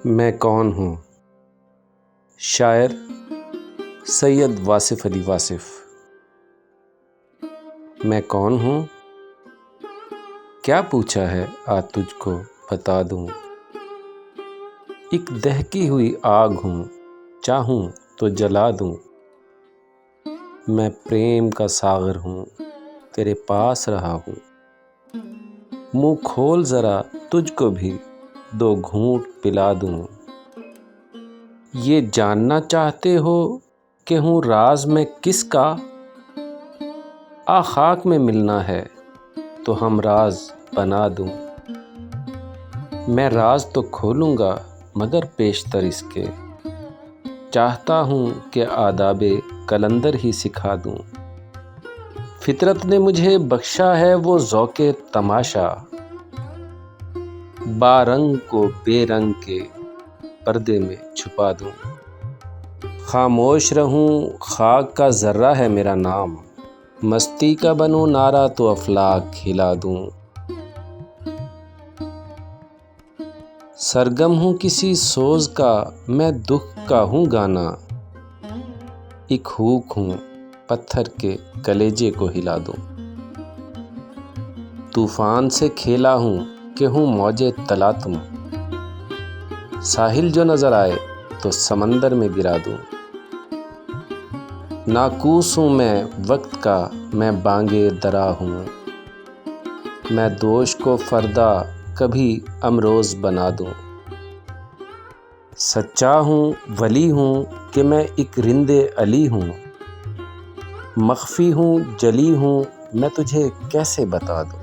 میں کون ہوں؟ شاعر سید واصف علی واصف۔ میں کون ہوں؟ کیا پوچھا ہے آج تجھ کو بتا دوں۔ ایک دہکی ہوئی آگ ہوں، چاہوں تو جلا دوں۔ میں پریم کا ساغر ہوں، تیرے پاس رہا ہوں۔ منہ کھول ذرا تجھ کو بھی دو گھونٹ پلا دوں۔ یہ جاننا چاہتے ہو کہ ہوں راز میں کس کا؟ خاک میں ملنا ہے تو ہم راز بنا دوں۔ میں راز تو کھولوں گا مگر پیشتر اس کے، چاہتا ہوں کہ آداب قلندر ہی سکھا دوں۔ فطرت نے مجھے بخشا ہے وہ ذوق تماشا، با رنگ کو بے رنگ کے پردے میں چھپا دوں۔ خاموش رہوں خاک کا ذرہ ہے میرا نام، مستی کا بنوں نعرہ تو افلاک ہلا دوں۔ سرگم ہوں کسی سوز کا میں دکھ کا ہوں گانا، ایک ہوک ہوں پتھر کے کلیجے کو ہلا دوں۔ طوفان سے کھیلا ہوں کہ ہوں موج تلاطم، ساحل جو نظر آئے تو سمندر میں گرا دوں۔ ناقوس ہوں میں وقت کا میں بانگ درا ہوں، میں دوش کو فردا کبھی امروز بنا دوں۔ سچا ہوں ولی ہوں کہ میں ایک رند علی ہوں، مخفی ہوں جلی ہوں میں تجھے کیسے بتا دوں۔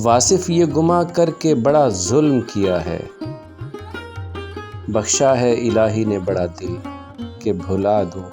واصف یہ گماں کر کے بڑا ظلم کیا ہے، بخشا ہے الہی نے بڑا دل کہ بھلا دوں۔